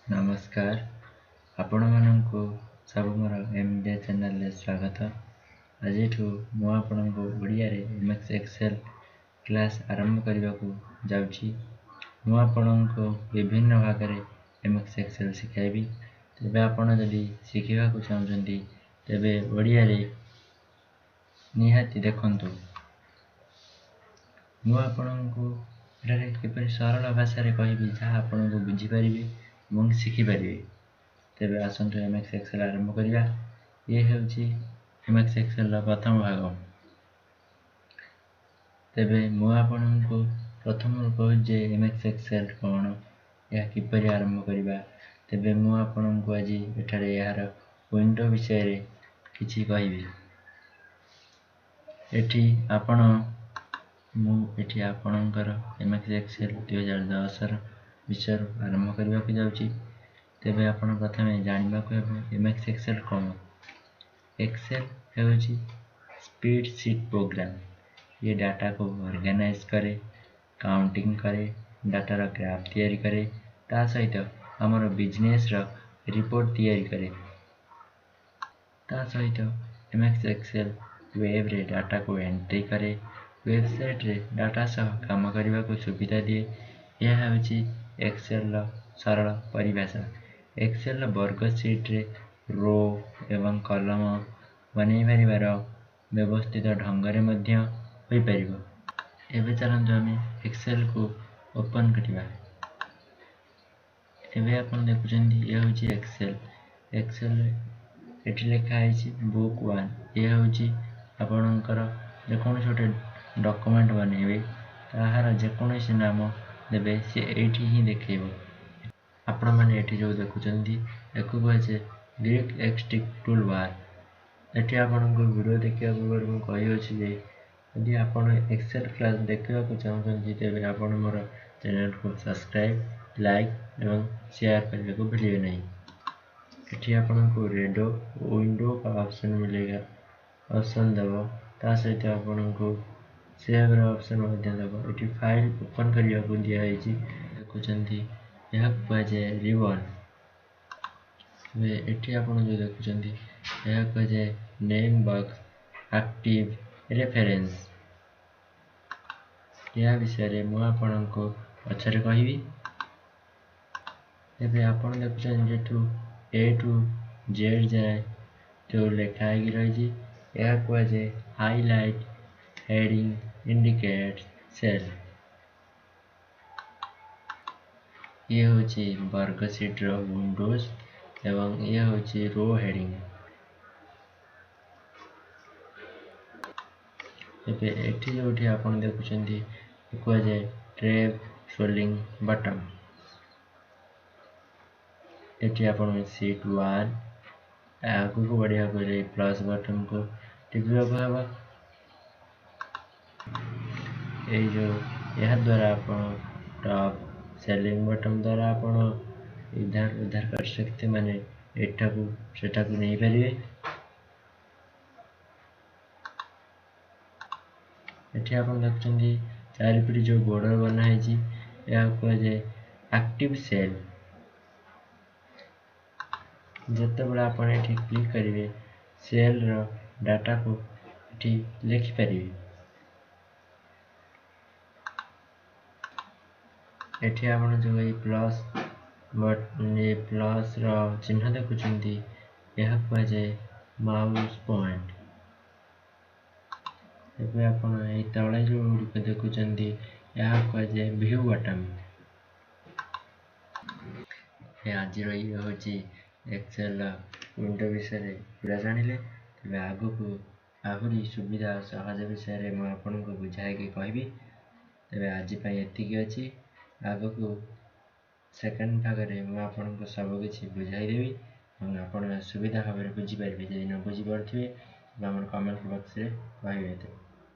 नमस्कार आपण मानक सब मोर एमडीए चैनल रे स्वागत। आज मु आपनको ओडिया रे एमएस एक्सेल क्लास आरंभ करने को जाउछि। मु आपनको विभिन्न भाग रे एमएस एक्सेल सिखाइबी। तबे आपण जदि सिखिबा को चाहउछन्ती तबे ओडिया रे निहाती देखंतु। मु आपनको एटारे किपरि सरल भाषा रे कहबी जहा आपनको बुझी परिबे এবং ଶିଖି ପାରିବେ। ତେବେ ଆସନ୍ତୁ ଏମଏସ୍ ଏକ୍ସେଲ୍ ଆରମ୍ଭ କରିବା। ଇଏ ହେଉଛି ଏମଏସ୍ ଏକ୍ସେଲ୍ ର ପ୍ରଥମ ଭାଗ। ତେବେ ମୁଁ ଆପଣଙ୍କୁ ପ୍ରଥମରୁ କହୁଛି ଯେ ଏମଏସ୍ ଏକ୍ସେଲ୍ କ'ଣ, ଏହା କିପରି ଆରମ୍ଭ କରିବା। ତେବେ ମୁଁ ଆପଣଙ୍କୁ ଆଜି ଏଠାରେ ଏହାର ୱିଣ୍ଡୋ ବିଷୟରେ କିଛି କହିବି। ମୁଁ ଏଠି ଆପଣଙ୍କର ଏମଏସ୍ ଏକ୍ସେଲ୍ 2010 ର ବିଷୟରୁ ଆରମ୍ଭ କରିବାକୁ ଯାଉଛି। ତେବେ ଆପଣ ପ୍ରଥମେ ଜାଣିବାକୁ ହେବ ଏମଏସ୍ ଏକ୍ସେଲ୍ କ'ଣ। एक्सेल ହେଉଛି स्प्रेड शीट प्रोग्राम। ये डाटा को ऑर्गेनाइज करे, काउंटिंग करे, डाटा रो ग्राफ तैयारी करे, ता सहित हमर बिजनेस रो रिपोर्ट तैयारी करे। ता सहित एमएस एक्सेल वेब रे डाटा को एंट्री करे, वेबसाइट रे डाटा सह काम करबा को सुविधा दिए। यह ହେଉଛି एक्सेल रो सरल परिभाषा। एक्सेल रो वर्कशीट रे रो एवं कलम बनै परिवार व्यवस्थित ढंग रे मध्य होई परिबो। एबे चलंतु आमे एक्सेल को ओपन करिबा। एबे आपण देखुचंदी ये होची एक्सेल। एक्सेल एठी लिखा आइछि बुक 1। ये होची आपणकर जे कोन छोटे डॉक्यूमेंट बनेबे ताहार जे कोनोसी नाम देबे से एठी ही देखेबो। आपण माने एठी जो देखुचंदी एको कहै ग्रीक एक्सट्रिक टूल बार। एठी आपनको वीडियो देखिया पूर्व मु कहि अछि जे यदि आपण एक्सेल क्लास देखिबा को चाहछन्ती तेबे आपण मोर चैनल को सब्सक्राइब, लाइक एवं शेयर करने को भूलिए नहीं। एठी आपनको रेडो विंडो का ऑप्शन मिलेगा, ऑप्शन दबो ता सहित आपनको सेव रो ऑप्शन मध्य दबो। एठी फाइल ओपन करिया को दिया आइछि देखुचंती यह पाजे रिबन। वे एठी आपण जो देखुचंती यह पाजे नेम बॉक्स एक्टिव रेफरेंस। यह विषय मु आपनको पछरे कहिबी। एबे आपण देखुचंती जेठू ए टू जेड जाए जो लिखा है रही यह पाजे हाईलाइट हेडिंग इंडिकेट सेल। ये होची वर्कशीट रो विंडोज एवं ये होची रो हेडिंग। एबे एठी जोठी आपण देखुचंती पाजे ट्रैब सोलिंग बटन। एठी आपण शीट 1 आगु को बढ़िया करे प्लस बटन को टिपिबा को हबा। ए जो यह द्वारा आपण टॉप सेलिंग बटन द्वारा आपण इधर उधर कर सकते, माने एटा को सेटा को नहीं परिबे। एठी आपण देखचंदी चारिपटी जो बॉर्डर बना है जी या को जे एक्टिव सेल। जते बड़ा आपण एठी क्लिक करिवे सेल रो डाटा को एठी लिखि परिबे। एठी आपण जो ए प्लस बटन ए प्लस रो चिन्ह देखुचंती यह को जे माउस पॉइंट। एबे आपण ए तळे जो देखुचंती यह को जे व्यू बटन। ए आज रही होची एक्सेल विंडो विषय पूरा जानिले। तबे आगु को आहुरी सुविधा सहज विषय रे मैं आपनको बुझाई के कहबी। तबे आज पई एति की अछि, आगु को सेकंड भाग रे मैं आपनको सब किछि बुझाई देबी और आपण सुविधा भाबरे बुझी परिबे। जे न बुझी परथिबे हमर कमेंट बॉक्स रे कहबे।